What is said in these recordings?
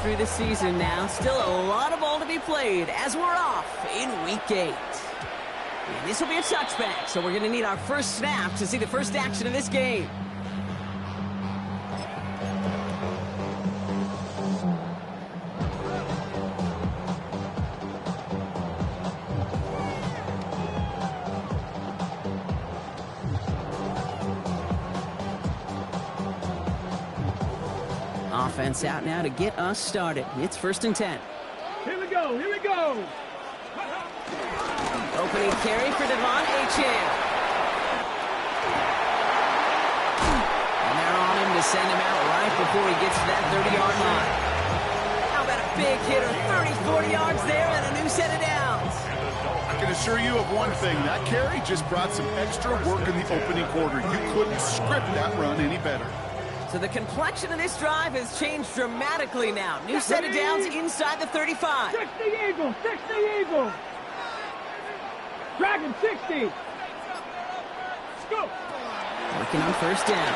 through the season now. Still a lot of ball to be played as we're off in Week 8. And this will be a touchback, so we're going to need our first snap to see the first action of this game. Offense out now to get us started. It's 1st and 10. Here we go, here we go. Opening carry for Devon Achane. And they're on him to send him out right before he gets to that 30-yard line. How about a big hitter, 30, 40 yards there and a new set of downs. I can assure you of one thing. That carry just brought some extra work in the opening quarter. You couldn't script that run any better. So the complexion of this drive has changed dramatically now. New set of downs inside the 35. 60 Eagles, 60 Eagles. Dragon 60. Let's go. Working on 1st down.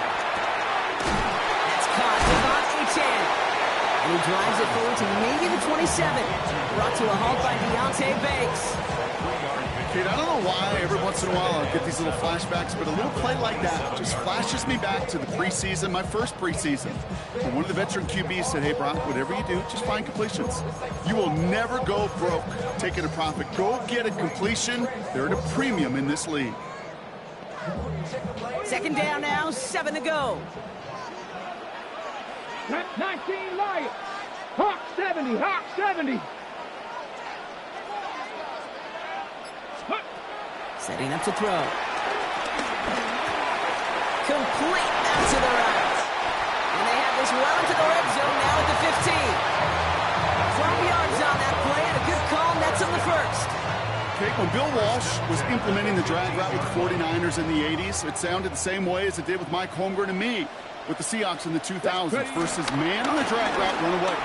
That's caught. Devon Achane. And he drives it forward to maybe the 27. Brought to a halt by Deontay Banks. Kate, I don't know why every once in a while I'll get these little flashbacks, but a little play like that just flashes me back to the preseason, my first preseason. And one of the veteran QBs said, hey, Brock, whatever you do, just find completions. You will never go broke taking a profit. Go get a completion. They're at a premium in this league. 2nd down now, 7 to go. 19 Lions. Hawk 70, Hawk 70. Setting up to throw. Complete out to the right. And they have this well into the red zone now at the 15. 12 yards on that play and a good call. Nets on the 1st. Okay, when Bill Walsh was implementing the drag route with the 49ers in the 80s, it sounded the same way as it did with Mike Holmgren and me with the Seahawks in the 2000s versus man on the drag route, run away.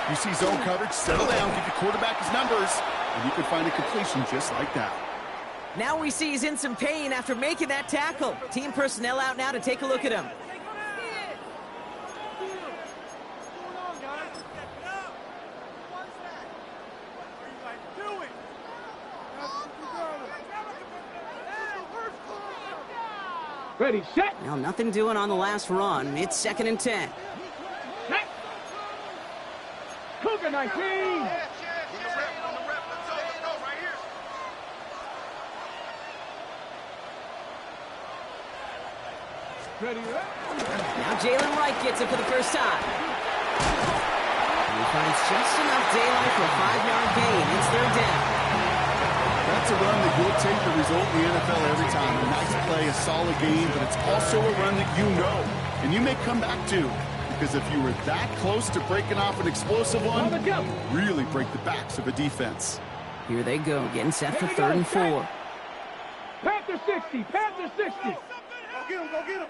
You see zone coverage, settle down, give your quarterback his numbers, and you can find a completion just like that. Now we see he's in some pain after making that tackle. Team personnel out now to take a look at him. Ready, set. Well, nothing doing on the last run. It's 2nd and 10. Cougar 19. Ready, now Jalen Wright gets it for the first time. And he finds just enough daylight for a 5-yard gain. It's 3rd down. That's a run that you'll take the result in the NFL every time. A nice play, a solid game, but it's also a run that you know and you may come back to, because if you were that close to breaking off an explosive one, really break the backs of a defense. Here they go, getting set for 3rd and 4. Panther 60, Panther 60. Go get him, go get him.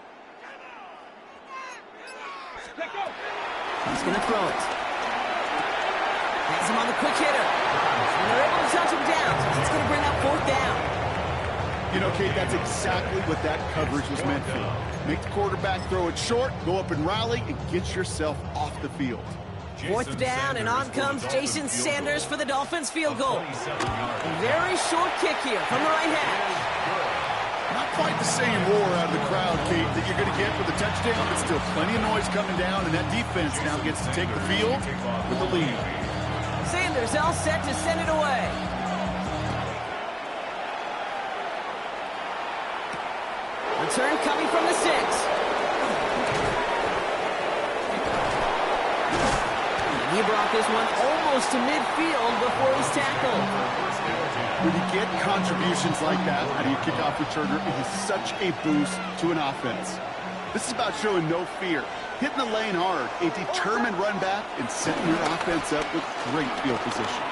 He's going to throw it. Has him on the quick hitter. And they're able to touch him down. So it's going to bring up 4th down. You know, Kate, that's exactly what that coverage was meant for. Make the quarterback throw it short, go up and rally, and get yourself off the field. 4th down, and on comes Jason Sanders for the Dolphins field goal. A very short kick here from the right hash. Not quite the same roar out of the crowd, Kate, that you're going to get for the touchdown, but still plenty of noise coming down, and that defense now gets to take the field with the lead. Sanders all set to send it away. Return coming from the 6. And he brought this one almost to midfield before he's tackled. When you get contributions like that out of your kickoff returner, it is such a boost to an offense. This is about showing no fear, hitting the lane hard, a determined run back, and setting your offense up with great field position.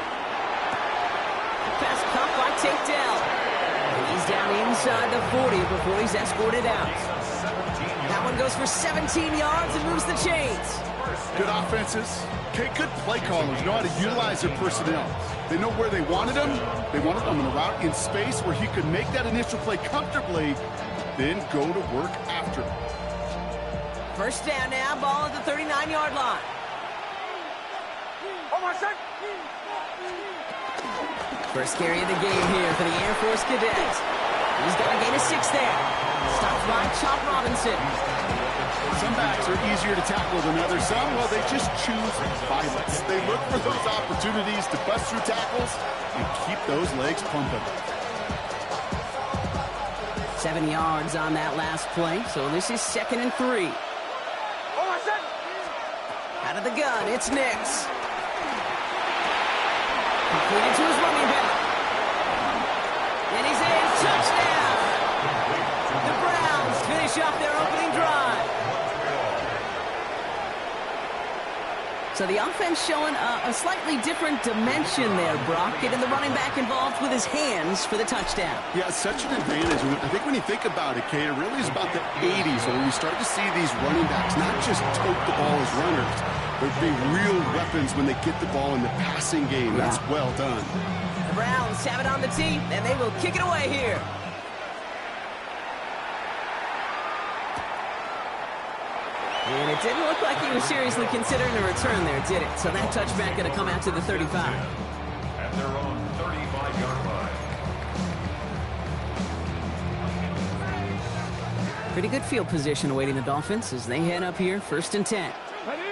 Pass caught by Tate Dell. And he's down inside the 40 before he's escorted out. That one goes for 17 yards and moves the chains. Good offenses. Okay, good play callers know how to utilize their personnel. They know where they wanted them. They wanted them in a route in space where he could make that initial play comfortably, then go to work after. 1st down now, ball at the 39-yard line. First carry of the game here for the Air Force Cadets. He's got to gain a 6 there. Stops by Chop Robinson. Some backs are easier to tackle than others. Some, well, they just choose violence. They look for those opportunities to bust through tackles and keep those legs pumping. 7 yards on that last play, so this is 2nd and 3. Out of the gun, it's Nix. Completed to his running back. And he's in. Touchdown! The Browns finish off their opening drive. So the offense showing a slightly different dimension there, Brock. Getting the running back involved with his hands for the touchdown. Yeah, such an advantage. I think when you think about it, Kate, it really is about the 80s where we start to see these running backs not just tote the ball as runners, but be real weapons when they get the ball in the passing game. Yeah. That's well done. The Browns have it on the tee, and they will kick it away here. And it didn't look like he was seriously considering a return there, did it? So that touchback going to come out to the 35. And they're on 35-yard line. Pretty good field position awaiting the Dolphins as they head up here, 1st and 10. Ready?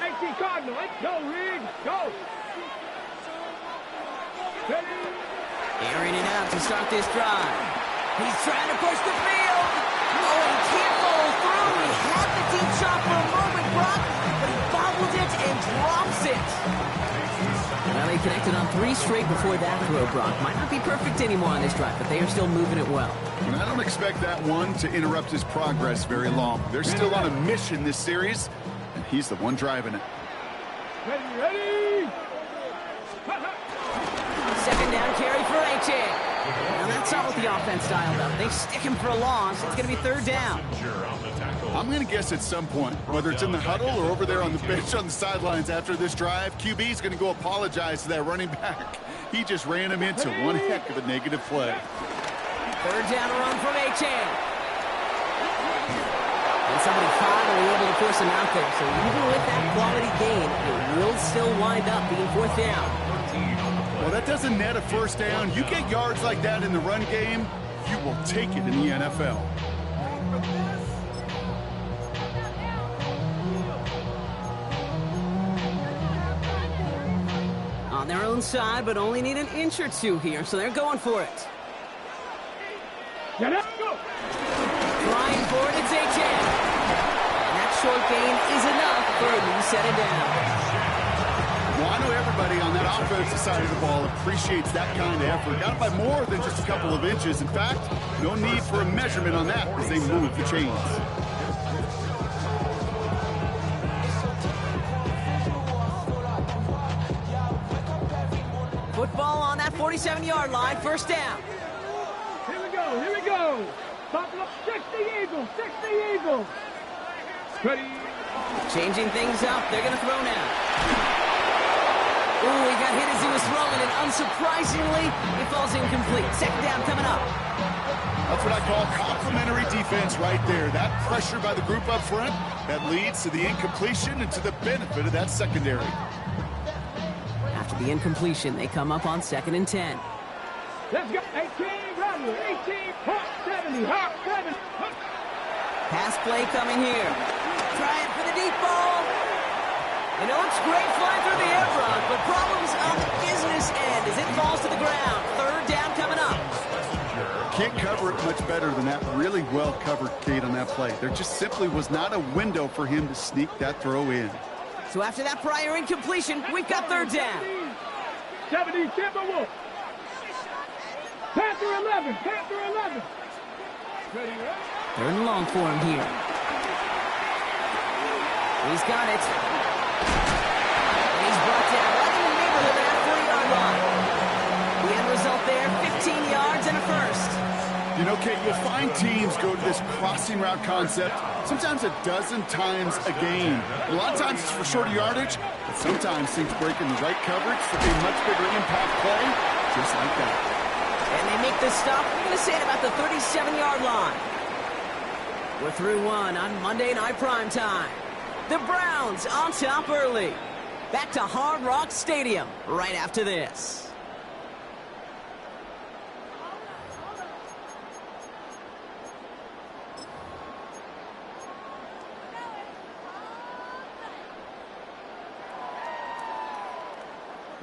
18 Cardinal. Let's go, Riggs. Go. Ready? Airing it out to start this drive. He's trying to push the field. Oh, he can't follow through. He had the deep shot for a moment, Brock, but he bobbled it and drops it. Well, they connected on 3 straight before that throw, Brock. Might not be perfect anymore on this drive, but they are still moving it well. And I don't expect that one to interrupt his progress very long. They're still on a mission this series, and he's the one driving it. Ready? 2nd down carry for A-Chain. Now that's not what the offense dialed up. They stick him for a loss. It's going to be 3rd down. I'm going to guess at some point, whether it's in the huddle or over there on the bench on the sidelines after this drive, QB's going to go apologize to that running back. He just ran him into one heck of a negative play. 3rd down run from A-Chain. And somebody finally able to force him out there. So even with that quality gain, it will still wind up being 4th down. Well, that doesn't net a 1st down. You get yards like that in the run game, you will take it in the NFL. On their own side, but only need an inch or 2 here, so they're going for it. Get up, go. Flying for it, it's A-Chain. And that short gain is enough for a new set it down. Well, I know everybody on that offensive side of the ball appreciates that kind of effort. Got by more than just a couple of inches. In fact, no need for a measurement on that as they move the chains. Football on that 47-yard line, 1st down. Here we go. Buffalo, 60 Eagles. Ready? Changing things up. They're going to throw now. Ooh, he got hit as he was throwing, and unsurprisingly, it falls incomplete. 2nd down coming up. That's what I call complimentary defense right there. That pressure by the group up front, that leads to the incompletion and to the benefit of that secondary. After the incompletion, they come up on 2nd and 10. Let's go. 18, Rodney. 18, hot 70, hot 7. Pass play coming here. Trying for the deep ball. It looks great flying through the air, Brock, but problems on the business end as it falls to the ground. 3rd down coming up. Can't cover it much better than that. Really well covered, Kate, on that play. There just simply was not a window for him to sneak that throw in. So after that prior incompletion, we've got 3rd down. 70, Timberwolf. Panther 11. Ready? 3rd and long for him here. He's got it. And he's brought down right in the neighborhood of that 40-yard line. The end result there, 15 yards and a 1st. You know, Kate, you'll find teams go to this crossing route concept sometimes a dozen times a game. A lot of times it's for shorter yardage, but sometimes things break in the right coverage for a much bigger impact play, just like that. And they make the stop, we're going to say it about the 37-yard line. We're through one on Monday Night Primetime. The Browns on top early. Back to Hard Rock Stadium right after this.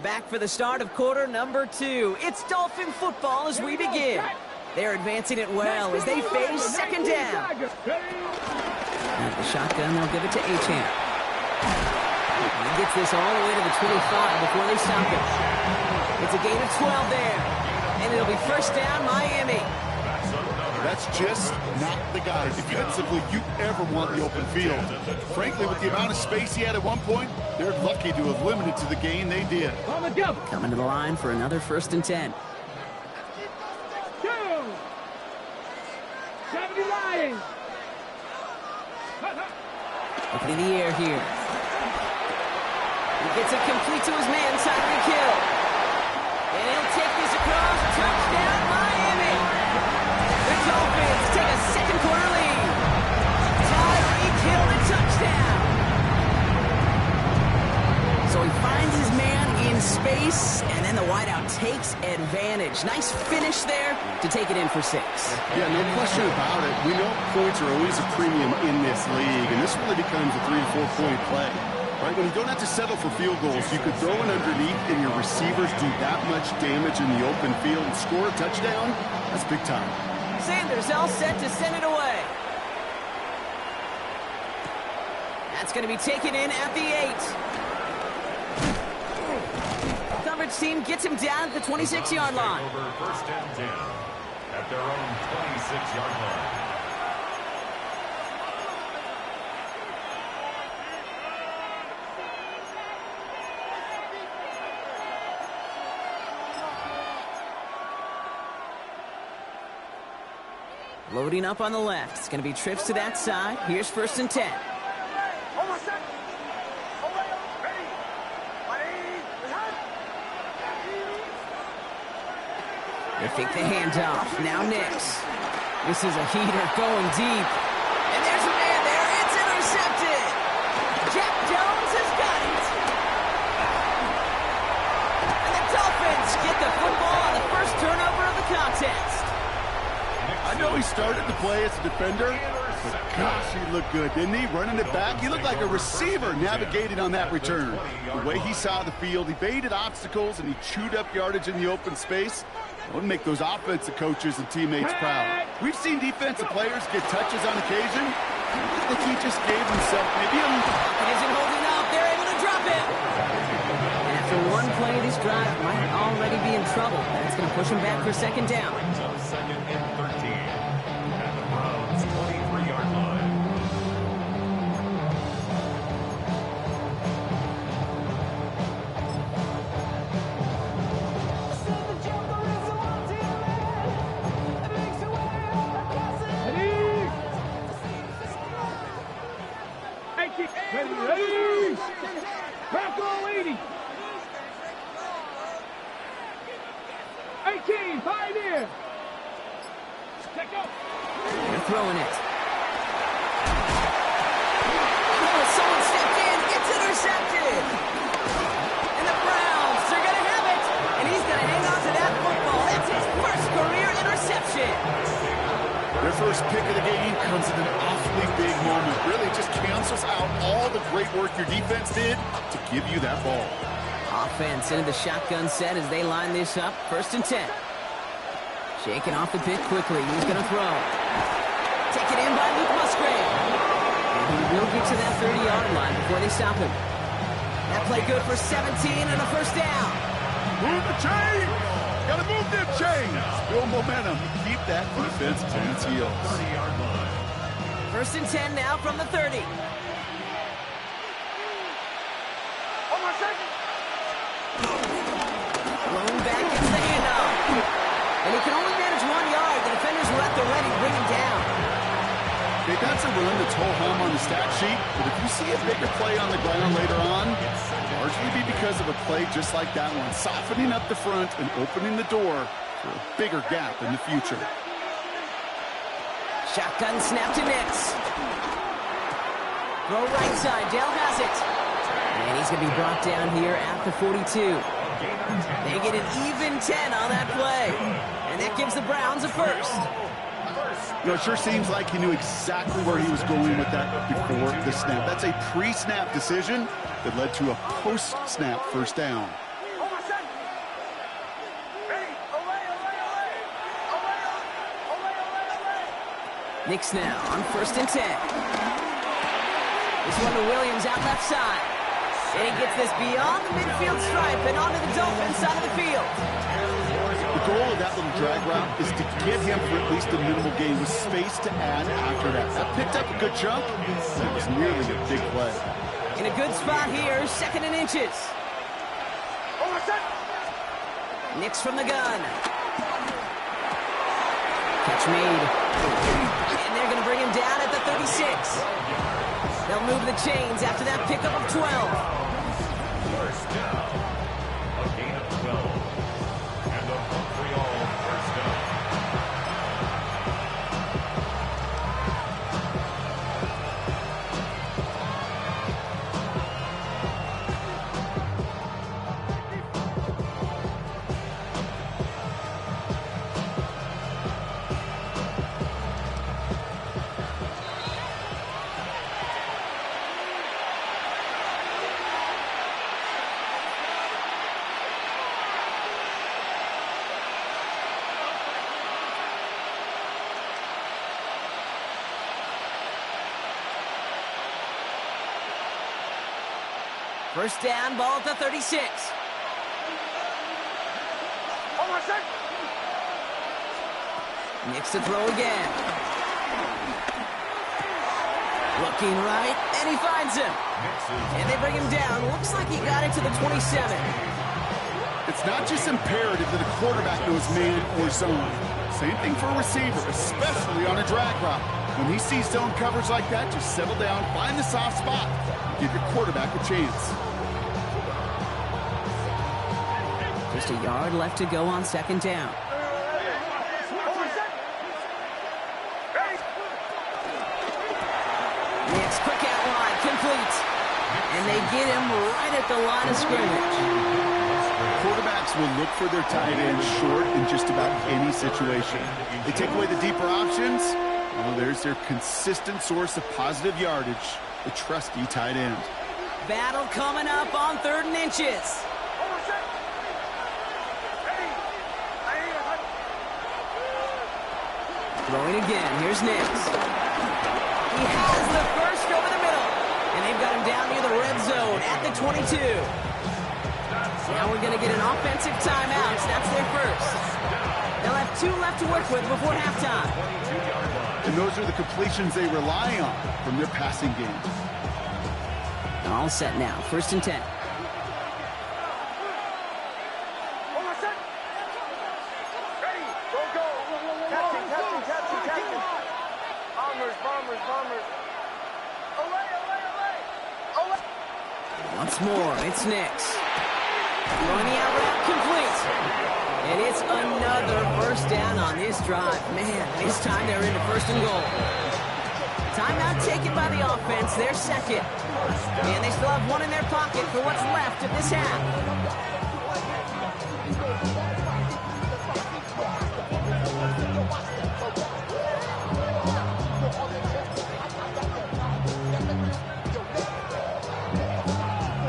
Back for the start of quarter number 2. It's Dolphin football as we begin. They're advancing it well as they face second down. At the shotgun, they'll give it to Achane. He gets this all the way to the 25 before they stop him. It's a gain of 12 there. And it'll be first down, Miami. That's just not the guy defensively you ever want in the open field. Frankly, with the amount of space he had at one point, they're lucky to have limited to the gain they did. Coming to the line for another 1st and 10. 70 Lions. Looking in the air here. He gets it complete to his man, Tyreek Hill. And he'll take this across. Touchdown, Miami. The Dolphins take a second quarter lead. Tyreek Hill, the touchdown. So he finds his man in space, and then the wideout takes advantage. Nice finish there to take it in for 6. Yeah, no question about it. We know points are always a premium in this league, and this really becomes a 3- to 4-point play. Right, when you don't have to settle for field goals, you could throw it underneath and your receivers do that much damage in the open field and score a touchdown. That's big time. Sanders all set to send it away. That's going to be taken in at the 8. Coverage team gets him down at the 26-yard line. Over 1st and 10 at their own 26-yard line. Loading up on the left. It's going to be trips to that side. Here's 1st and 10. They fake the handoff. Now Nix. This is a heater going deep. And there's a man there. It's intercepted. Jack Jones has got it. And the Dolphins get the football on the first turnover of the contest. I know he started to play as a defender, but gosh, he looked good, didn't he? Running it back, he looked like a receiver navigating on that return. The way he saw the field, he baited obstacles, and he chewed up yardage in the open space. It would make those offensive coaches and teammates proud. We've seen defensive players get touches on occasion. I think he just gave himself maybe a... He isn't holding up. They're able to drop it. And after one play, this drive might already be in trouble. That's going to push him back for second down. 2nd and 13 at the Browns' 23-yard line. Ready. Back all 80. 18, 5 in. Check up. They're throwing it. Oh, someone stepped in. It's intercepted. And the Browns, they're going to have it. And he's going to hang on to that football. That's his first career interception. Their first pick of the game comes at an awfully big moment. Really just cancels out all the great work your defense did to give you that ball. Offense into the shotgun set as they line this up. 1st and 10. Shaking off the pick quickly. He's going to throw. Taken in by Luke Musgrave. And he will get to that 30-yard line before they stop him. That play good for 17 and a first down. Move the chain! Gotta move them chains! Build momentum. Keep that defense on its heels. 30-yard line. 1st and 10 now from the 30. Blown back into the handoff. And he can only manage 1 yard. The defenders were at the ready to bring him down. Okay, that's a run that's ho hum on the stat sheet, but if you see a bigger play on the ground later on, it'll largely be because of a play just like that one, softening up the front and opening the door for a bigger gap in the future. Shotgun snap to Nix. Throw right side. Dale has it. And And he's going to be brought down here at the 42. They get an even 10 on that play. And that gives the Browns a first. You know, it sure seems like he knew exactly where he was going with that before the snap. That's a pre-snap decision that led to a post-snap first down. Knicks now on 1st and 10. This one to Williams out left side. And he gets this beyond the midfield stripe and onto the Dolphins side of the field. The goal of that little drag route is to get him for at least a minimal gain with space to add after that. That picked up a good chunk. That was nearly a big play. In a good spot here, 2nd and inches. Knicks from the gun. Catch made. And they're going to bring him down at the 36. They'll move the chains after that pickup of 12. First down. A gain of 12. And a Montreal first down. First down, ball at the 36. Knicks to throw again. Looking right, and he finds him. And they bring him down. Looks like he got it to the 27. It's not just imperative that a quarterback knows man or zone. Same thing for a receiver, especially on a drag route. When he sees zone coverage like that, just settle down, find the soft spot, give your quarterback a chance. Just a yard left to go on 2nd down. Knicks quick out line, complete. And they get him right at the line of scrimmage. Quarterbacks will look for their tight end short in just about any situation. They take away the deeper options. Well, there's their consistent source of positive yardage, the trusty tight end. Battle coming up on 3rd and inches. Throwing again. Here's Nix. He has the first over the middle. And they've got him down near the red zone at the 22. Now we're going to get an offensive timeout. That's their first. They'll have 2 left to work with before halftime. And those are the completions they rely on from their passing game. All set now. 1st and 10. Once more, it's Nix. Throwing the out route complete. And it's another first down on this drive. Man, this time they're into 1st and goal. Timeout taken by the offense, their 2nd. And they still have 1 in their pocket for what's left of this half.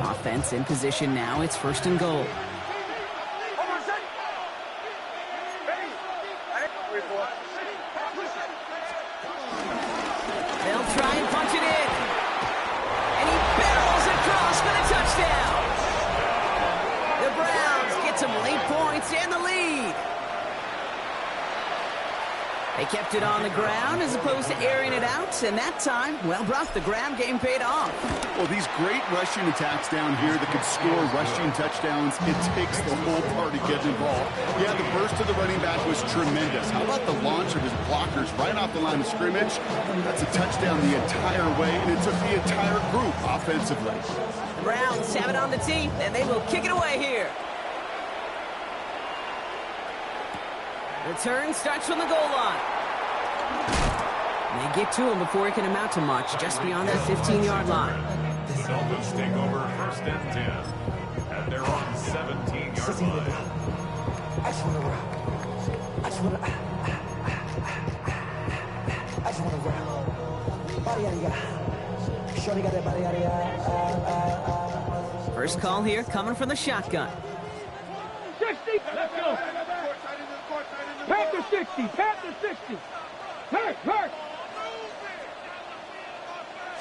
Offense in position now. It's 1st and goal. They'll try and punch it in. And he barrels across for the touchdown. The Browns get some late points and the lead. They kept it on the ground as opposed to airing it out, and that time, well, Brock, the ground game paid off. Well, these great rushing attacks down here that could score rushing touchdowns, it takes the whole party getting involved. Yeah, the burst of the running back was tremendous. How about the launch of his blockers right off the line of scrimmage? That's a touchdown the entire way, and it took the entire group offensively. The Browns have it on the tee, and they will kick it away here. Return starts from the goal line. They get to him before he can amount to much, just beyond that 15-yard line. Dolphins take over 1st and 10. And they're on 17-yard line. I just want to run. I just want to run. Shorty got that body. First call here coming from the shotgun. 60. Let's go. Panther 60. Panther 60. Hurt.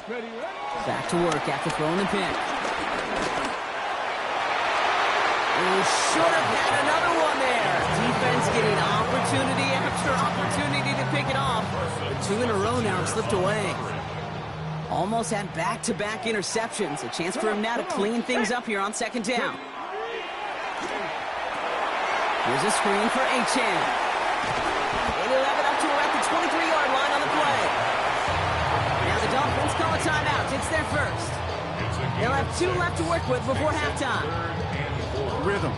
Ready. Back to work after throwing the pin. Oh, should have had another one there. Defense getting opportunity after opportunity to pick it off. But 2 in a row now have slipped away. Almost had back-to-back interceptions. A chance for him now to clean things up here on 2nd down. Here's a screen for Achan. And he'll have it up to around the 23-yard line on the play. Now the Dolphins call a timeout. It's their first. They'll have 2 left to work with before halftime. Rhythm.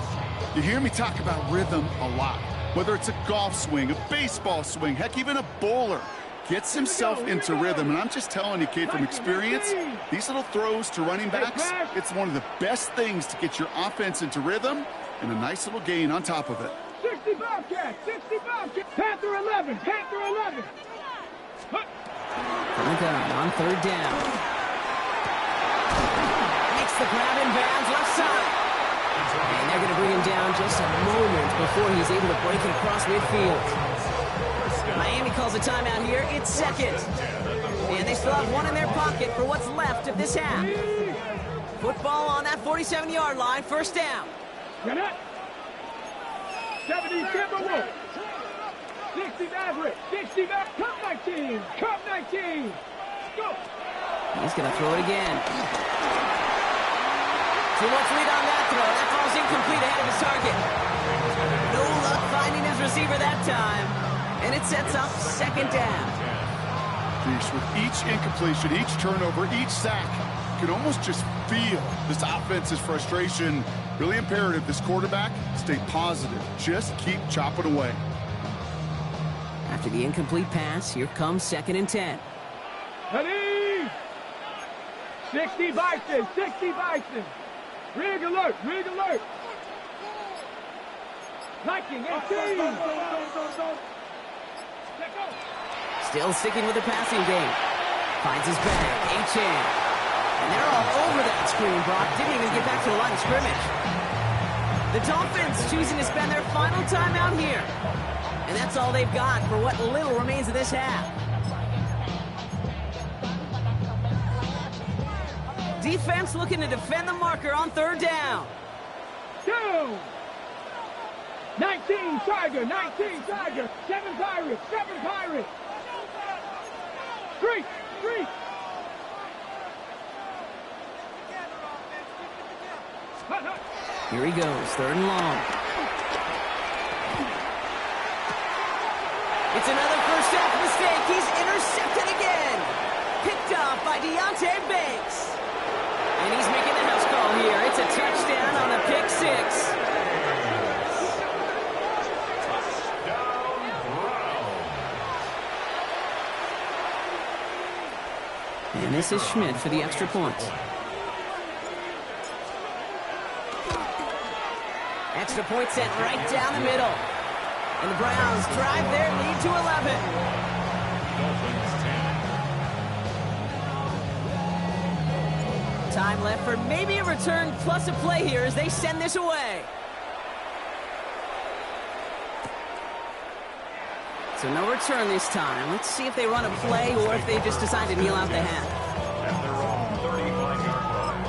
You hear me talk about rhythm a lot. Whether it's a golf swing, a baseball swing, heck, even a bowler gets himself into rhythm. And I'm just telling you, kid, from experience, these little throws to running backs, it's one of the best things to get your offense into rhythm and a nice little gain on top of it. 60 Bobcat. 60 Bobcat. Panther 11. Panther 11. From the gun on 3rd down. Makes the grab in bounds left side. And they're going to bring him down just a moment before he's able to break it across midfield. Miami calls a timeout here. It's 2nd. And they still have 1 in their pocket for what's left of this half. Football on that 47-yard line. 1st down. 70 Timberwolves. 60 Maverick. 60 Maverick. Cup 19. Cup 19. Go. He's going to throw it again. Too much lead on that throw. That ball's incomplete ahead of his target. No luck finding his receiver that time. And it sets up 2nd down. Jeez, with each incompletion, each turnover, each sack, you can almost just feel this offense's frustration. Really imperative, this quarterback, stay positive. Just keep chopping away. After the incomplete pass, here comes 2nd and 10. Ready. 60 Bison. 60 Bison. Rig alert. Rig alert. Hiking 18. Still sticking with the passing game. Finds his back. Achan. And they're all over that screen, Brock. Didn't even get back to the line of scrimmage. The Dolphins choosing to spend their final timeout here. And that's all they've got for what little remains of this half. Defense looking to defend the marker on 3rd down. 19 Tiger. 19 Tiger. 7 Pirates. 7 Pirates. 3. Here he goes, 3rd and long. It's another first half mistake. He's intercepted again. Picked off by Deontay Banks. And he's making the house call here. It's a touchdown on a pick 6. And this is Schmidt for the extra point. Extra point sent right down the middle. And the Browns drive their lead to 11. Time left for maybe a return plus a play here as they send this away. So no return this time. Let's see if they run a play or if they just decide to kneel out the half. And they're on 35-yard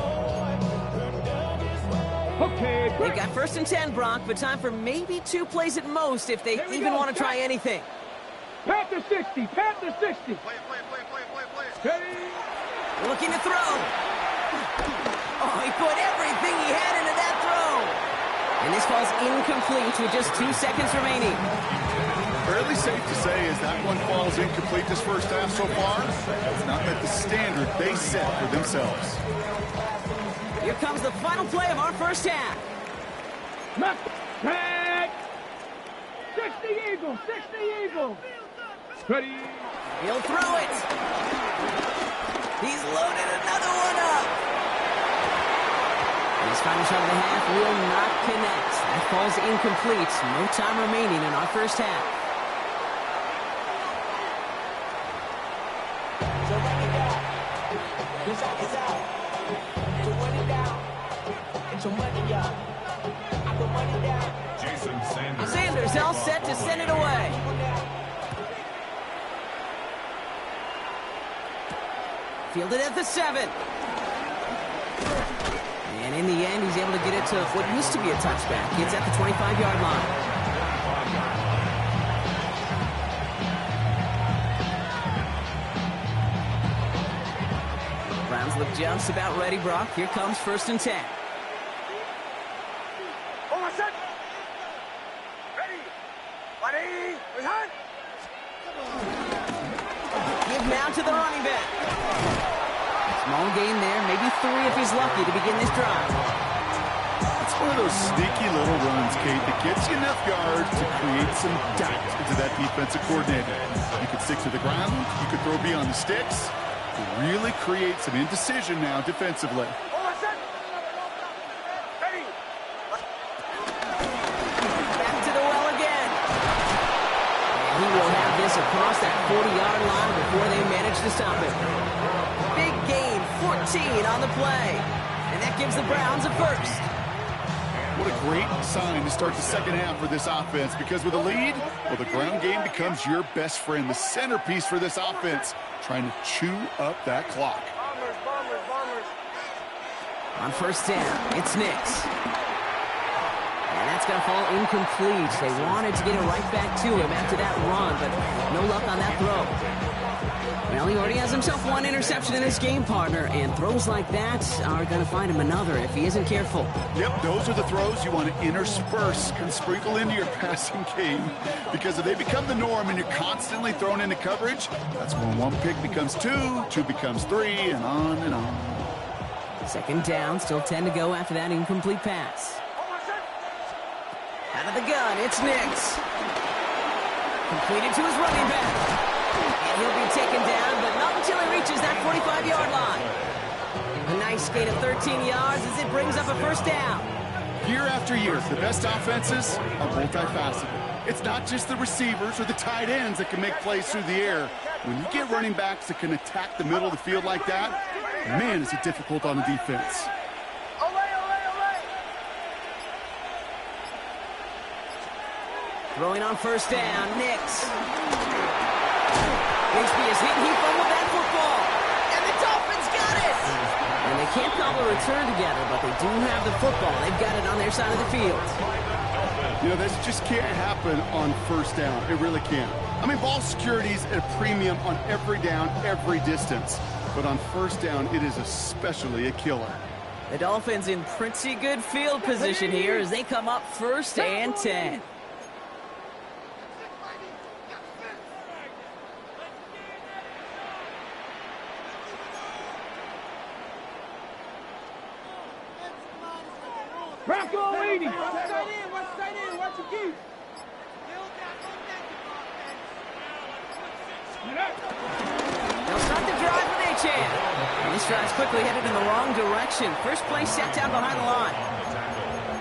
line. Okay. They've got 1st and 10, Brock, but time for maybe 2 plays at most if they even want to try anything. Panther 60. Panther 60. Play. Ready. Looking to throw. Oh, he put everything he had into that throw. And this ball's incomplete with just 2 seconds remaining. Fairly safe to say as that one falls incomplete this first half so far, it's not that the standard they set for themselves. Here comes the final play of our first half. Tag. 60 Eagles. 60 Eagles. Ready. He'll throw it. He's loaded another one up. His final shot of the half will not connect. That falls incomplete. No time remaining in our first half. So run it down. This out is out. So run it down. And so money up. I put money down. Jason Sanders. Sanders all set to send it away. Fielded at the 7. And in the end, he's able to get it to what used to be a touchback. It's at the 25-yard line. Browns look just about ready, Brock. Here comes 1st and 10. Give now to the running back. Small gain there, maybe 3 if he's lucky to begin this drive. It's one of those sneaky little runs, Kate, that gets you enough yards to create some doubt into that defensive coordinator. You could stick to the ground, you could throw beyond the sticks, to really create some indecision now defensively. Back to the well again. And he will have this across that 40-yard line before they manage to stop it. Big gain, 14 on the play. And that gives the Browns a first. What a great sign to start the second half for this offense, because with a lead, well, the ground game becomes your best friend, the centerpiece for this offense, trying to chew up that clock. On 1st down, it's Nix. And that's going to fall incomplete. They wanted to get it right back to him after that run, but no luck on that throw. Well, he already has himself 1 interception in this game, partner, and throws like that are going to find him another if he isn't careful. Yep, those are the throws you want to intersperse and sprinkle into your passing game, because if they become the norm and you're constantly thrown into coverage, that's when 1 pick becomes 2, 2 becomes 3, and on and on. 2nd down, still 10 to go after that incomplete pass. Out of the gun, it's Nix. Completed to his running back. And he'll be taken down, but not until he reaches that 45-yard line. A nice gain of 13 yards as it brings up a 1st down. Year after year, the best offenses are multifaceted. It's not just the receivers or the tight ends that can make plays through the air. When you get running backs that can attack the middle of the field like that, man, is it difficult on the defense. Throwing on 1st down, Nix. Bigsby is hit, he fumbled that football. And the Dolphins got it! And they can't cobble a return together, but they do have the football. They've got it on their side of the field. You know, this just can't happen on 1st down. It really can't. I mean, ball security's at a premium on every down, every distance. But on 1st down, it is especially a killer. The Dolphins in pretty good field position here as they come up 1st and 10. Rocco Eady. Watch your keys. They'll start the drive with Achane. And this drive's quickly headed in the wrong direction. First play set down behind the line.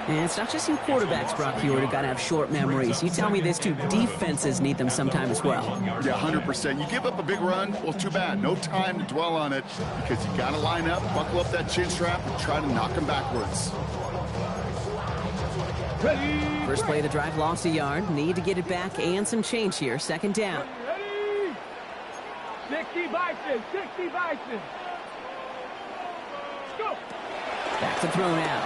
And it's not just you quarterbacks, Brock Hewitt, who got to have short memories. You tell me this too, defenses need them sometime as well. Yeah, 100%. You give up a big run, well, too bad. No time to dwell on it, because you got to line up, buckle up that chin strap, and try to knock them backwards. First play of the drive lost a yard. Need to get it back and some change here. 2nd down. 60 Bison. Go. Back to throw now.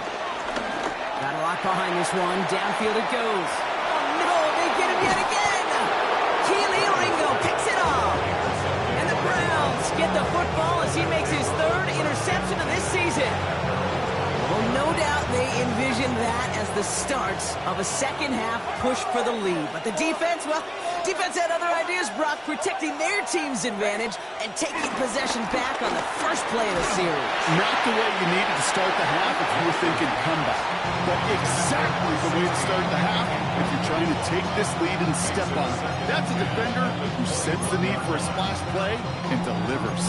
Got a lot behind this one. Downfield it goes. Oh, no, they get him yet again. Keely Ringo picks it off. And the Browns get the football as he makes his 3rd interception of this season. Well, no doubt they envisioned that as the start of a second-half push for the lead. But the defense, well, defense had other ideas, Brock, protecting their team's advantage and taking possession back on the first play of the series. Not the way you needed to start the half if you were thinking comeback, but exactly the way to start the half if you're trying to take this lead and step on it. That's a defender who sets the need for a splash play and delivers.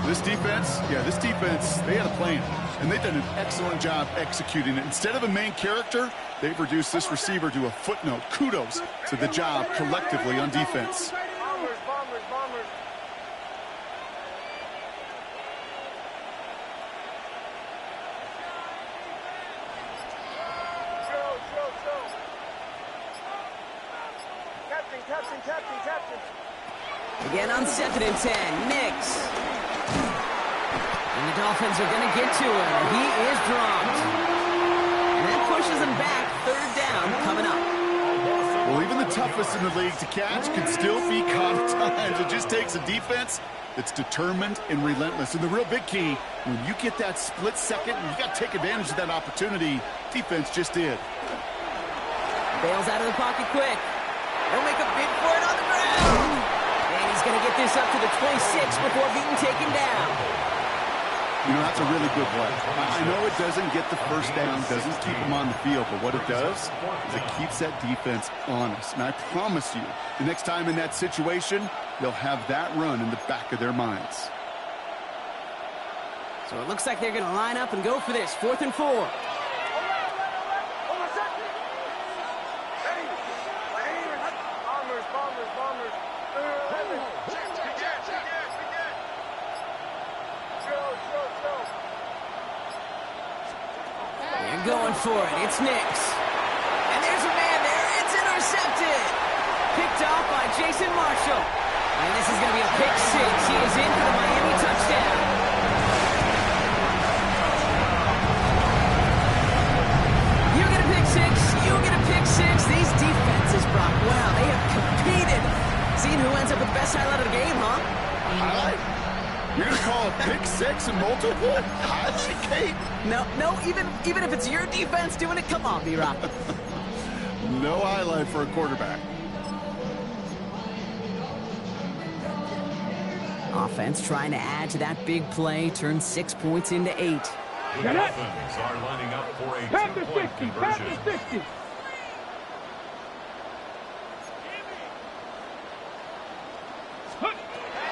This defense, they had a plan, and they've done an excellent job executing it. Instead of a main character, they've reduced this receiver to a footnote. Kudos to the job collectively on defense. Bombers. Captain. Again on 2nd and 10, Nix. And the Dolphins are going to get to him. He is dropped. And that pushes him back. 3rd down coming up. Well, even the toughest in the league to catch can still be caught at times. It just takes a defense that's determined and relentless. And the real big key, when you get that split second, you got to take advantage of that opportunity. Defense just did. Bails out of the pocket quick. He'll make a bid for it on the ground. And he's going to get this up to the 26 before being taken down. You know, that's a really good play. I know it doesn't get the first down, doesn't keep them on the field, but what it does is it keeps that defense honest. And I promise you, the next time in that situation, they'll have that run in the back of their minds. So it looks like they're going to line up and go for this. 4th and 4. Bombers. They're going for it. It's Nix. And there's a man there. It's intercepted. Picked off by Jason Marshall. And this is going to be a pick 6. He is in for the Miami touchdown. You get a pick 6. You get a pick 6. These defenses, Brock, wow, they have competed. Seeing who ends up with the best highlight of the game, huh? Highlight? You're going to call a pick 6 and multiple? Highlight, Kate? No, even if it's your defense doing it, come on, B-Rock. No highlight for a quarterback. Offense trying to add to that big play, turn 6 points into 8. The Dolphins are lining up for a Pass to 2-point 60. conversion.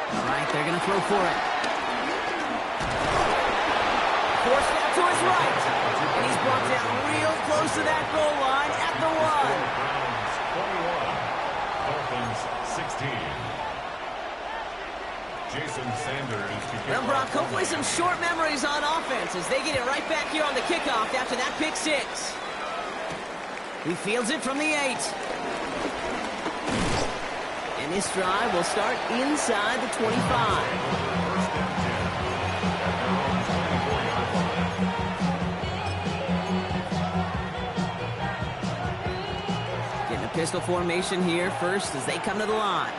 All right, they're going to throw for it. Forced out to his right. And he's brought down real close to that goal line at the 1. Browns 21, Dolphins 16. Jason Sanders. Well, Brock, hopefully some short memories on offense as they get it right back here on the kickoff after that pick 6. He fields it from the 8. And this drive will start inside the 25. Getting a pistol formation here first as they come to the line.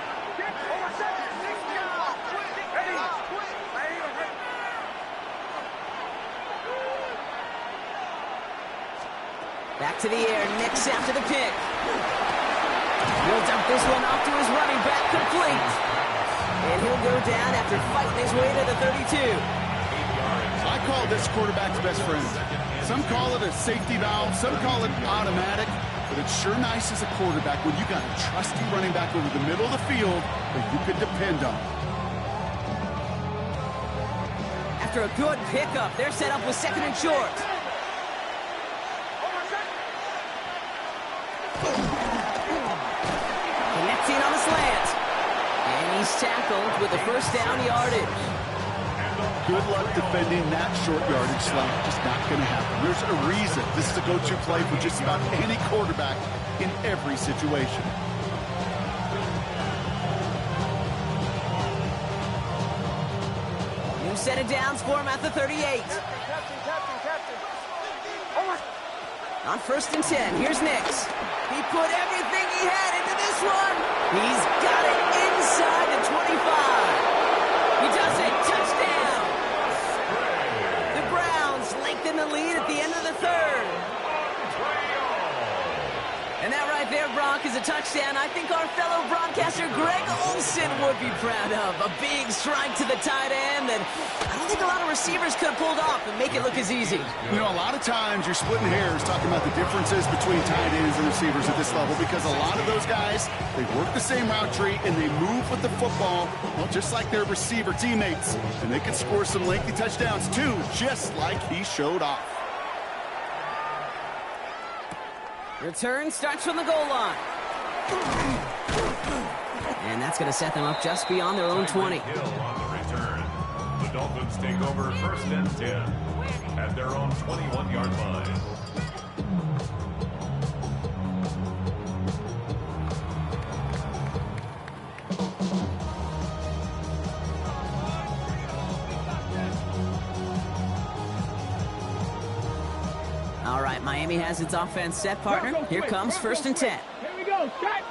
Back to the air, Nix after the pick. He'll dump this one off to his running back, complete. And he'll go down after fighting his way to the 32. I call this quarterback's best friend. Some call it a safety valve, some call it automatic, but it's sure nice as a quarterback when you got a trusty running back over the middle of the field that you can depend on. After a good pickup, they're set up with 2nd and short. Connecting on the slant. And he's tackled with the first down yardage. Good luck defending that short yardage slant. Just not going to happen. There's a reason this is a go-to play for just about any quarterback in every situation. New set of downs for him at the 38. On 1st and 10, here's Nix. He put everything he had into this one. He's got it inside the 25. He does it. Touchdown. The Browns lengthen the lead at the end of the 3rd. And that right there, Brock, is a touchdown I think our fellow broadcaster Greg Olson would be proud of. A big strike to the tight end that I don't think a lot of receivers could have pulled off and make it look as easy. You know, a lot of times you're splitting hairs talking about the differences between tight ends and receivers at this level because a lot of those guys, they work the same route tree and they move with the football, well, just like their receiver teammates. And they can score some lengthy touchdowns too, just like he showed off. Return starts from the goal line. And that's going to set them up just beyond their own 20. Hill on the return. The Dolphins take over 1st and 10 at their own 21-yard line. All right, Miami has its offense set, partner. Here comes 1st and 10. Here we go. Set.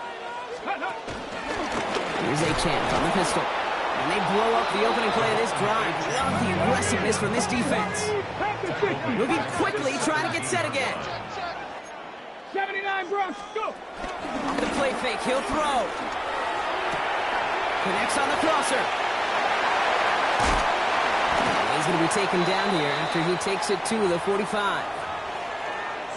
Here's a chance on the pistol. And they blow up the opening play of this drive. Love the aggressiveness from this defense. Moving quickly, trying to get set again. 79 Bronx, go. Off the play fake, he'll throw. Connects on the crosser. He's going to be taken down here after he takes it to the 45.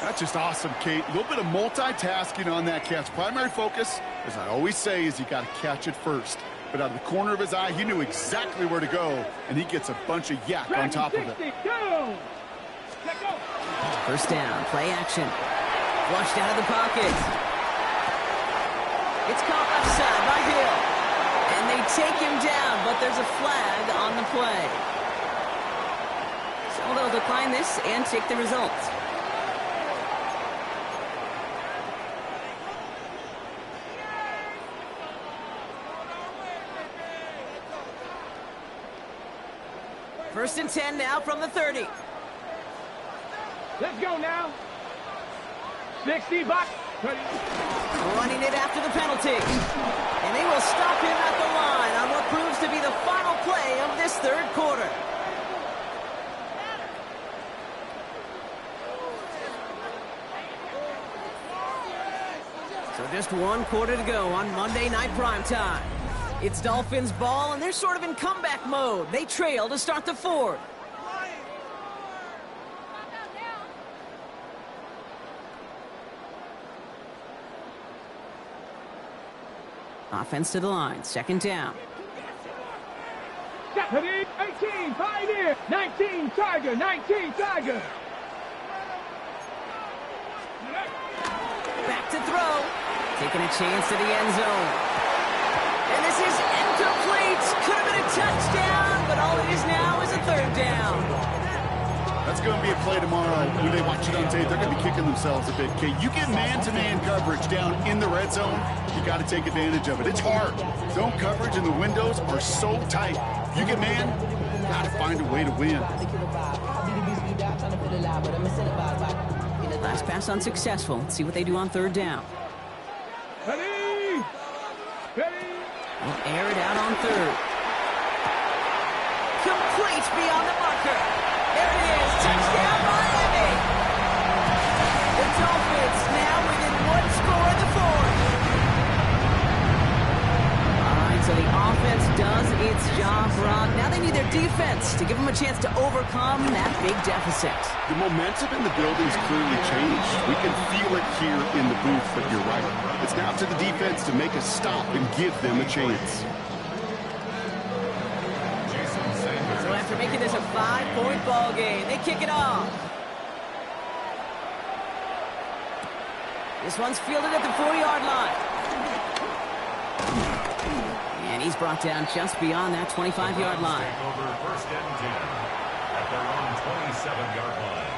That's just awesome, Kate. A little bit of multitasking on that catch. Primary focus, as I always say, is you got to catch it first. But out of the corner of his eye, he knew exactly where to go, and he gets a bunch of yak on top of it. Go. 1st down, play action. Flushed out of the pocket. It's caught left side by Hill. And they take him down, but there's a flag on the play. So they'll decline this and take the result. First and 10 now from the 30. Let's go now. 60 bucks. Running it after the penalty. And they will stop him at the line on what proves to be the final play of this 3rd quarter. So just 1 quarter to go on Monday Night Primetime. It's Dolphins ball, and they're sort of in comeback mode. They trail to start the 4th. Offense to the line, 2nd down. 18, Pioneer, 19, Tiger, 19, Tiger. Back to throw. Taking a chance to the end zone. And this is incomplete. Could have been a touchdown, but all it is now is a 3rd down. That's going to be a play tomorrow. When they watch it on tape, they're going to be kicking themselves a bit. Kate, you get man-to-man coverage down in the red zone, you got to take advantage of it. It's hard. Zone coverage and the windows are so tight. You get man, you got to find a way to win. Last pass unsuccessful. Let's see what they do on 3rd down. Ready. We'll air it out on 3rd. Complete beyond the marker. There it is. Touchdown, Miami. The Dolphins now within 1 score in the 4th. All right, so the offense does its job, Brock. Now they need their defense to give them a chance to overcome that big deficit. The momentum in the building's clearly changed. We can feel it here in the booth, but you're right. It's now to the defense to make a stop and give them a chance. So after making this a 5-point ball game, they kick it off. This one's fielded at the 4-yard line. And he's brought down just beyond that 25-yard line. Take over 1st and 10 at their own 27-yard line.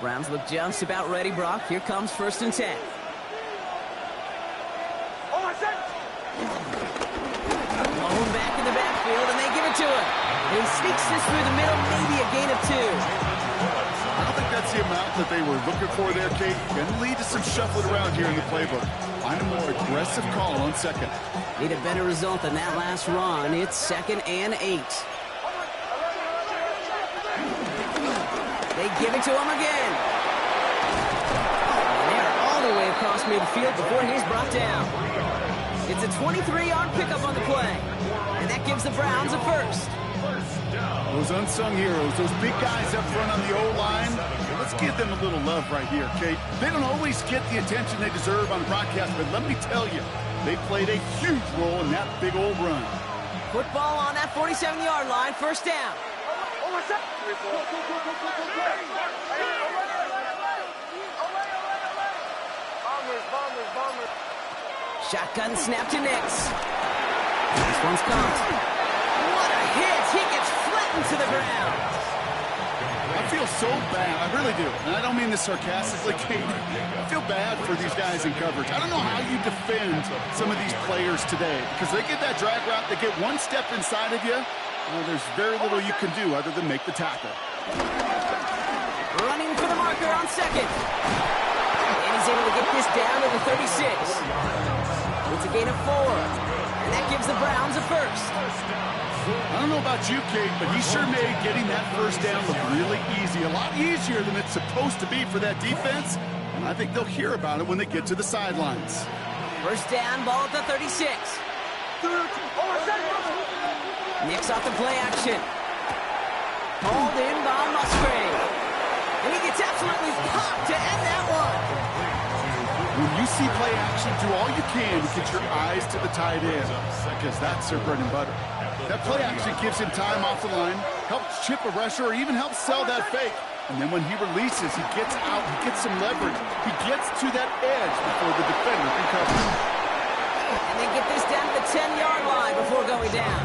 Browns look just about ready, Brock. Here comes 1st and 10. Blown back in the backfield, and they give it to him. He sneaks this through the middle, maybe a gain of 2. I don't think that's the amount that they were looking for there, Kate. Going to lead to some shuffling around here in the playbook. Find a more aggressive call on second. Need a better result than that last run. It's 2nd and 8. They give it to him again. And they're all the way across midfield before he's brought down. It's a 23-yard pickup on the play. And that gives the Browns a first. Those unsung heroes, those big guys up front on the O-line, let's give them a little love right here, Kate. They don't always get the attention they deserve on the broadcast, but let me tell you, they played a huge role in that big old run. Football on that 47-yard line, first down. Shotgun snap to Nix. This one's caught. What a hit! He gets flattened to the ground. I feel so bad. I really do. And I don't mean this sarcastically, Kate. I feel bad for these guys in coverage. I don't know how you defend some of these players today because they get that drag route, they get one step inside of you, well, there's very little you can do other than make the tackle. Running for the marker on second. And he's able to get this down to the 36. It's a gain of 4. And that gives the Browns a first. I don't know about you, Kate, but he sure made getting that first down look really easy. A lot easier than it's supposed to be for that defense. And I think they'll hear about it when they get to the sidelines. First down, ball at the 36. Nix off the play action. Hauled in by Musgrave. And he gets absolutely popped to end that one. When you see play action, do all you can to get your eyes to the tight end, because that's their bread and butter. That play action gives him time off the line, helps chip a rusher, or even helps sell that fake. And then when he releases, he gets out, he gets some leverage. He gets to that edge before the defender can cover. And they get this down to the 10-yard line before going down.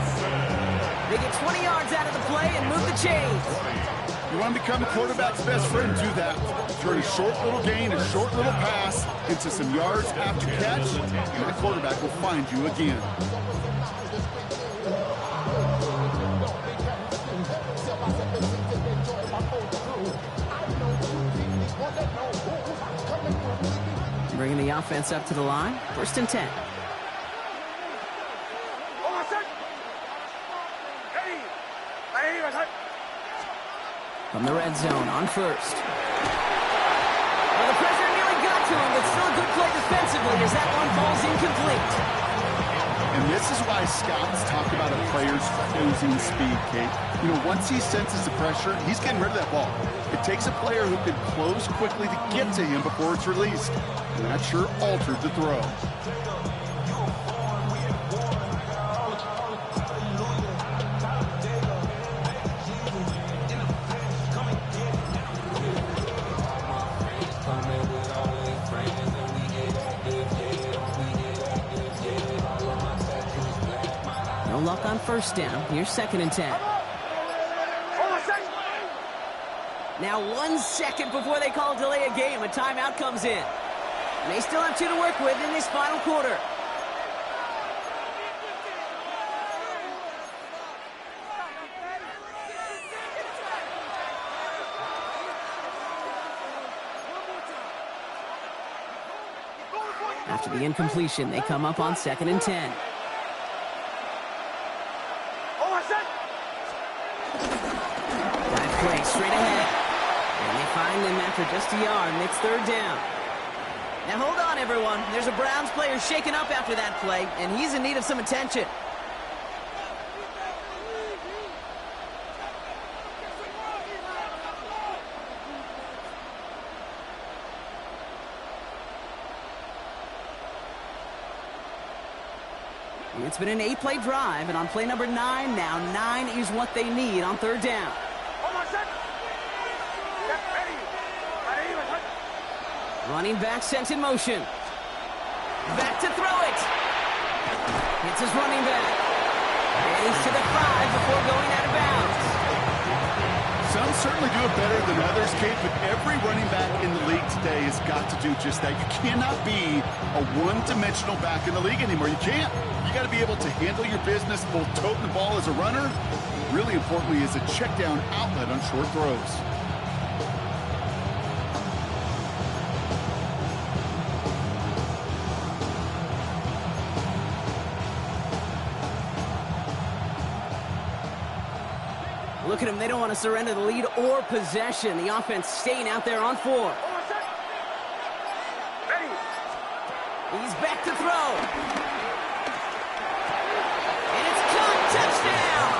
They get 20 yards out of the play and move the chains. You want to become a quarterback's best friend, do that. Turn a short little gain, a short little pass into some yards after catch, and that quarterback will find you again. Bringing the offense up to the line. First and 10. From the red zone on first. Well, the pressure nearly got to him, but still a good play defensively as that one falls incomplete. And this is why scouts talk about a player's closing speed, Kate. You know, once he senses the pressure, he's getting rid of that ball. It takes a player who can close quickly to get to him before it's released. And that sure altered the throw. No luck on first down. Here's 2nd and 10. Now 1 second before they call delay a game, a timeout comes in. And they still have 2 to work with in this final quarter. After the incompletion, they come up on 2nd and 10. Dive play straight ahead. And they find them after just a yard, and it's 3rd down. Now hold on, everyone. There's a Browns player shaken up after that play, and he's in need of some attention. It's been an 8-play drive, and on play number 9 now, 9 is what they need on 3rd down. Running back sent in motion. Back to throw it. It's his running back. He's to the 5 before going out of bounds. Some certainly do it better than others, Kate, but every running back in the league today has got to do just that. You cannot be a one-dimensional back in the league anymore. You can't. You got to be able to handle your business, both toting the ball as a runner, really importantly, as a check down outlet on short throws. Look at them. They don't want to surrender the lead or possession. The offense staying out there on 4. He's back to throw. And it's caught. Touchdown!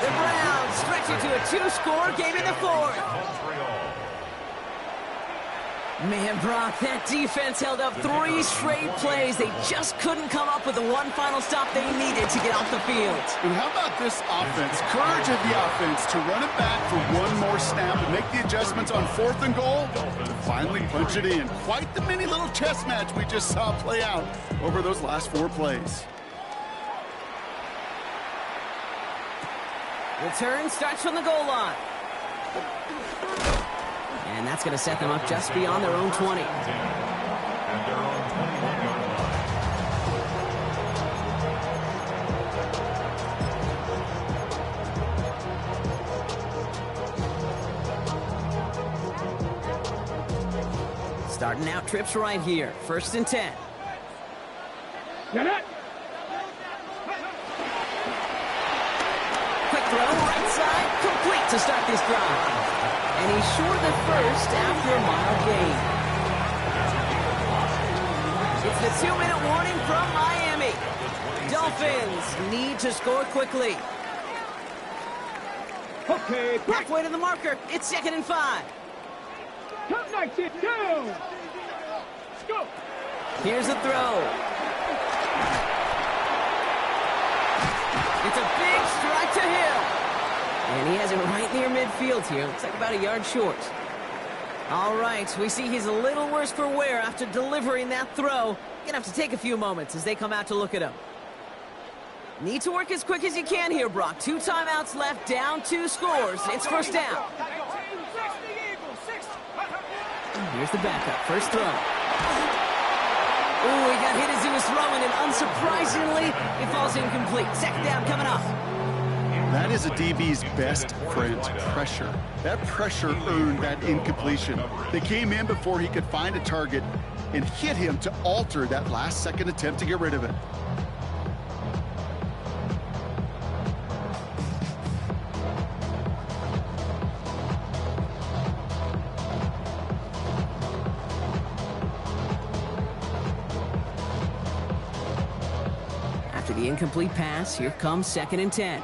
The Browns stretch it to a 2-score game in the 4th. Man, Brock, that defense held up 3 straight plays. They just couldn't come up with the one final stop they needed to get off the field. And how about this offense? Courage of the offense to run it back for one more snap and make the adjustments on 4th and goal to finally punch it in. Quite the mini little chess match we just saw play out over those last 4 plays. Return starts from the goal line. And that's going to set them up just beyond their own 20. And their own 21-yard line. Starting out trips right here. 1st and 10. Get it. Quick throw, right side, complete to start this drive. And he's short of the first after a mile gain. It's the 2-minute warning from Miami. Dolphins need to score quickly. Okay, quick. Halfway to the marker. It's 2nd and 5. Come 19, down. Let's go. Here's the throw. It's a big strike to Hill. And he has it right near midfield here. Looks like about a yard short. All right, we see he's a little worse for wear after delivering that throw. Gonna have to take a few moments as they come out to look at him. Need to work as quick as you can here, Brock. 2 timeouts left, down 2 scores. It's 1st down. Here's the backup, first throw. Ooh, he got hit as he was throwing, and unsurprisingly, it falls incomplete. 2nd down coming up. That is a DB's best friend, pressure. That pressure earned that incompletion. They came in before he could find a target and hit him to alter that last-second attempt to get rid of it. After the incomplete pass, here comes 2nd and 10.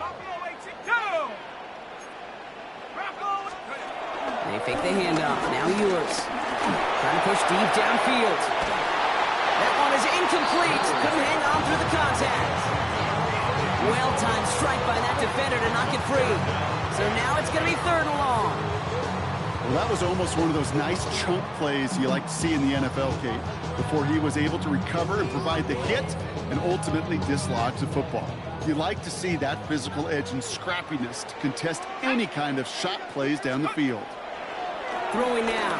They fake the handoff. Now Ewers. Trying to push deep downfield. That one is incomplete. Couldn't hang on through the contact. Well-timed strike by that defender to knock it free. So now it's going to be 3rd and long. Well, that was almost one of those nice chunk plays you like to see in the NFL, Kate, before he was able to recover and provide the hit and ultimately dislodge the football. You like to see that physical edge and scrappiness to contest any kind of shot plays down the field. Throwing now.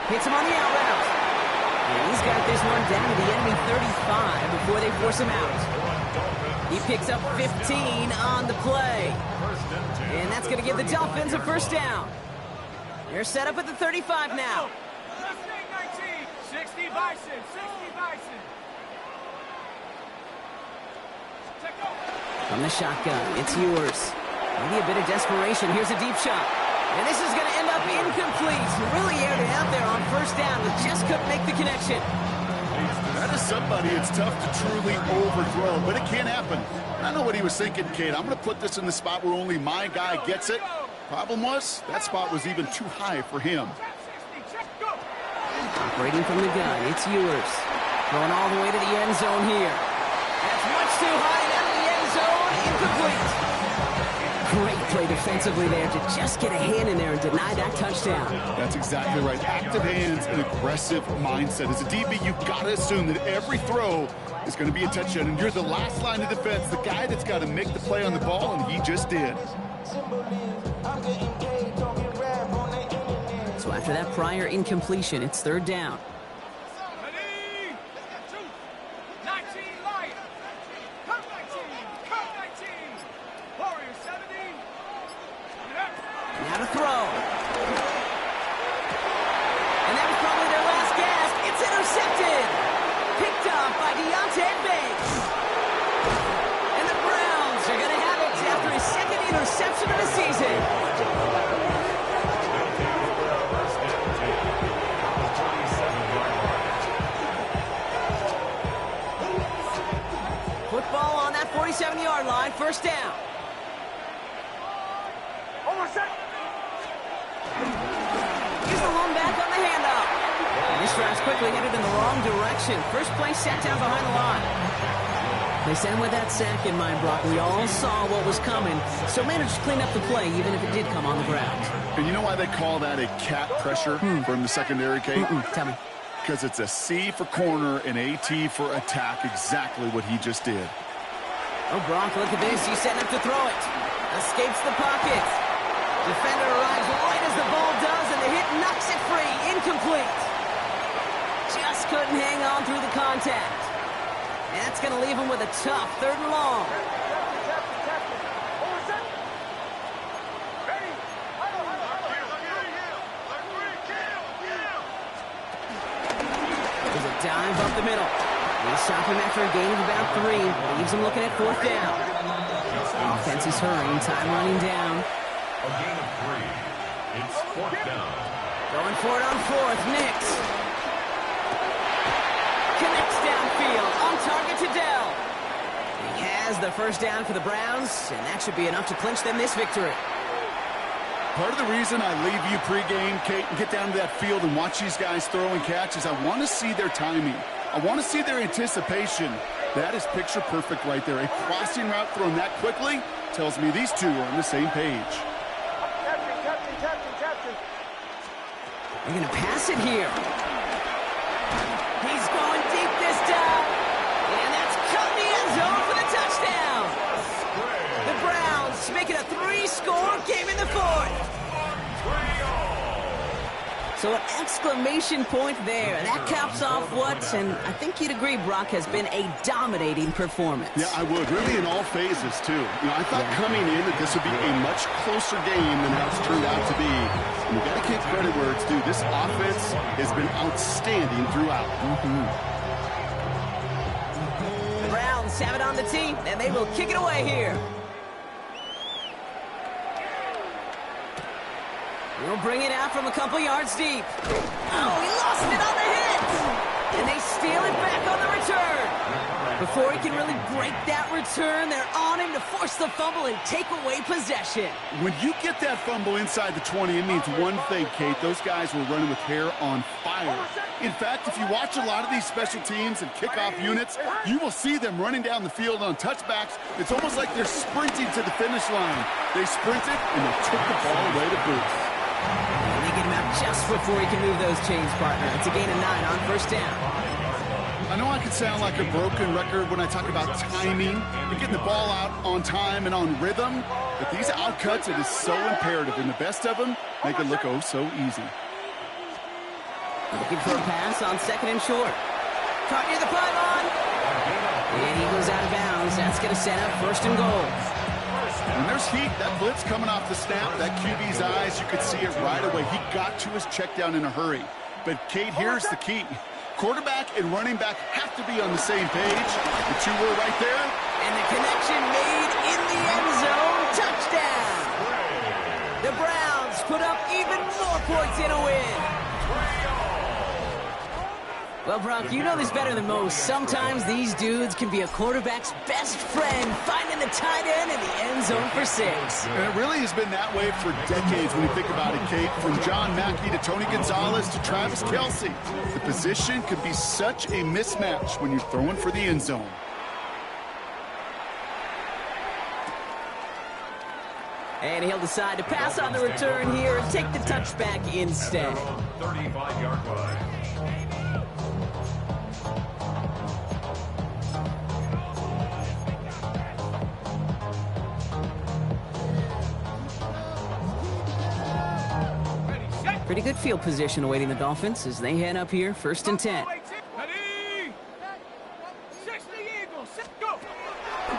Hits him on the out route. And he's got this one down to the enemy 35 before they force him out. He picks up 15 on the play. And that's going to give the Dolphins a 1st down. They're set up at the 35 now. 60 Bison, 60 Bison. From the shotgun, it's Ewers. Maybe a bit of desperation. Here's a deep shot. And this is going to end up incomplete. Really aired it out there on 1st down, but just couldn't make the connection. That is somebody it's tough to truly overthrow, but it can happen. I know what he was thinking, Kate. I'm going to put this in the spot where only my guy gets it. Problem was, that spot was even too high for him. Operating from the gun, it's Ewers. Going all the way to the end zone here. That's much too high down in the end zone. Incomplete. Great play defensively there to just get a hand in there and deny that touchdown. That's exactly right. Active hands and aggressive mindset. As a DB, you've got to assume that every throw is going to be a touchdown, and you're the last line of defense, the guy that's got to make the play on the ball, and he just did. So after that prior incompletion, it's 3rd down. Now to throw. And that was probably their last gasp. It's intercepted. Picked off by Deontay Banks. And the Browns are going to have it 47-yard line, first down. Here's the lone back on the handoff. And this drive's quickly headed in the wrong direction. First play sat down behind the line. They sent with that sack in mind, Brock. We all saw what was coming, so managed to clean up the play, even if it did come on the ground. And you know why they call that a cat pressure from the secondary, Kate? Tell me. Because it's a C for corner and a T for attack, exactly what he just did. Oh, Brock, look at this. He's setting up to throw it. Escapes the pocket. Defender arrives right as the ball does, and the hit knocks it free. Incomplete. Just couldn't hang on through the contact. That's going to leave him with a tough 3rd and long. There's a dive up the middle. They stop him after a gain of about 3. Leaves him looking at 4th down. Offense is hurrying. Time running down. A gain of 3. It's 4th down. Going for it on 4th. Nix. Connects downfield. On target to Dell. He has the first down for the Browns, and that should be enough to clinch them this victory. Part of the reason I leave you pregame, Kate, and get down to that field and watch these guys throw and catch is I want to see their timing. I want to see their anticipation. That is picture perfect right there. A crossing route thrown that quickly tells me these two are on the same page. They're going to pass it here. He's going deep this time. And that's cut in the end zone for the touchdown. The Browns make it a 3-score game in the 4th. So an exclamation point there. That caps off what, and I think you'd agree, Brock, has been a dominating performance. Yeah, I would. Really in all phases, too. You know, I thought coming in that this would be a much closer game than how it's turned out to be. And you got to give credit where it's due. This offense has been outstanding throughout. The Browns have it on the tee, and they will kick it away here. We'll bring it out from a couple yards deep. Oh, he lost it on the hit! And they steal it back on the return. Before he can really break that return, they're on him to force the fumble and take away possession. When you get that fumble inside the 20, it means one thing, Kate. Those guys were running with hair on fire. In fact, if you watch a lot of these special teams and kickoff units, you will see them running down the field on touchbacks. It's almost like they're sprinting to the finish line. They sprinted, and they took the ball away to boot. And they get him out just before he can move those chains, partner. It's a gain of 9 on first down. I know I can sound like a broken record when I talk about timing and getting the ball out on time and on rhythm, but these outcuts, it is so imperative, and the best of them make it look oh so easy. Looking for a pass on 2nd and short. Caught near the pylon. And he goes out of bounds. That's going to set up 1st and goal. When there's heat, that blitz coming off the snap, that QB's eyes, you could see it right away. He got to his check down in a hurry. But, Kate, here's the key. Quarterback and running back have to be on the same page. The two were right there. And the connection made in the end zone. Touchdown. The Browns put up even more points in a win. Well, Brock, you know this better than most. Sometimes these dudes can be a quarterback's best friend, finding the tight end in the end zone for 6. And it really has been that way for decades when you think about it, Kate. From John Mackey to Tony Gonzalez to Travis Kelce. The position could be such a mismatch when you're throwing for the end zone. And he'll decide to pass on the return here and take the touchback instead. 35-yard line. Pretty good field position awaiting the Dolphins as they head up here, 1st and 10.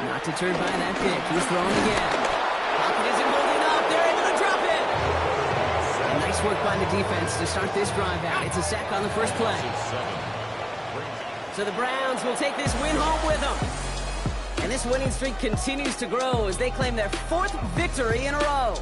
Not deterred by that pick. He's throwing again. Pocket isn't holding up. They're able to drop it. And nice work by the defense to start this drive out. It's a sack on the first play. So the Browns will take this win home with them. And this winning streak continues to grow as they claim their 4th victory in a row.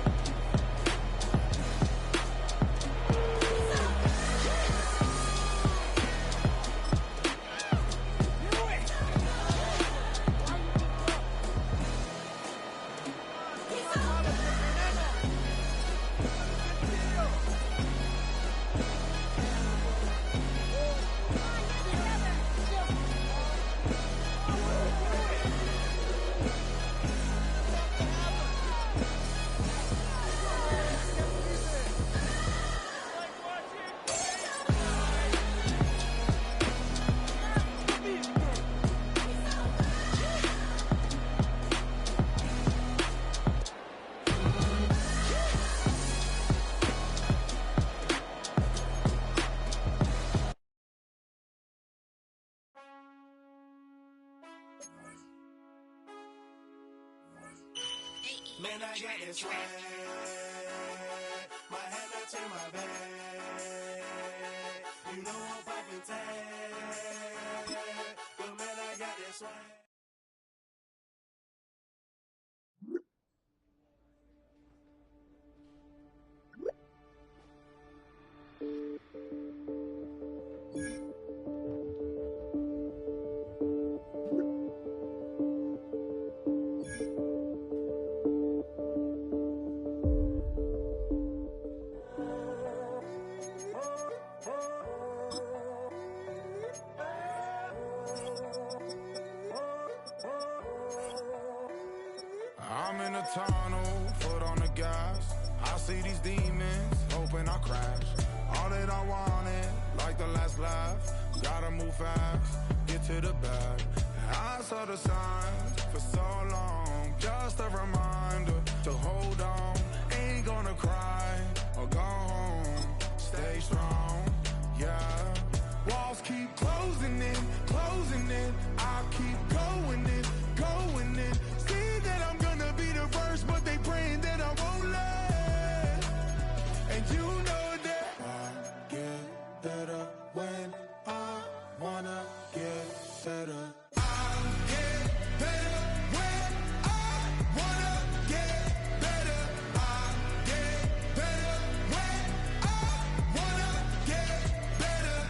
Man, I got this swag. My head up to my bag. You know I'm poppin' tag. But man, I got this swag. I'm in a tunnel, foot on the gas. I see these demons, hoping I crash. All that I wanted, like the last laugh. Gotta move fast, get to the bag. I saw the signs for so long, just a reminder to hold on. Ain't gonna cry or go home, stay strong, yeah. Walls keep closing in, I keep going in, going in. See that I'm gonna be the first, but they praying that I won't let. And you know that I get better when I wanna get better. I get better when I wanna get better. I get better when I wanna get better.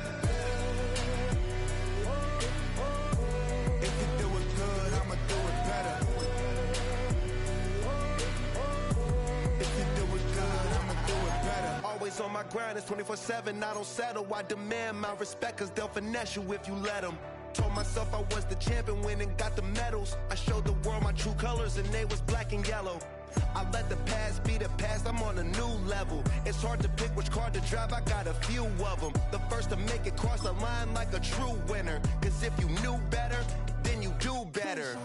If you do it good, I'ma do it better. If you do it good, I'ma do it better. Always on my grind, it's 24/7, I don't settle. I demand my respect, cause they'll finesse you if you let them. Told myself I was the champion, went and got the medals. I showed the world my true colors and they was black and yellow. I let the past be the past, I'm on a new level. It's hard to pick which car to drive, I got a few of them. The first to make it cross the line like a true winner. Cause if you knew better, then you do better.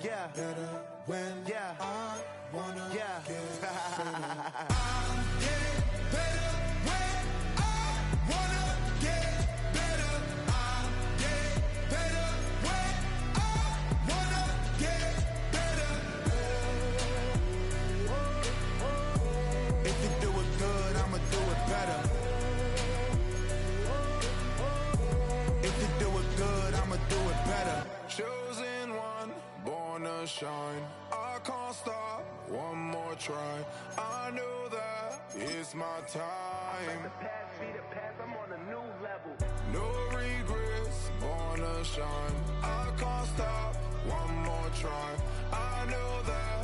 Yeah. Better when Yeah. I wanna Yeah. get better. I get better when I wanna get better. I get better when I wanna get better. If you do it good, I'ma do it better. If you do it good, I'ma do it better. Chosen one, born to shine. I can't stop, one more try. I know that it's my time. The past be the past, I'm on a new level. No regrets, born to shine. I can't stop, one more try. I know that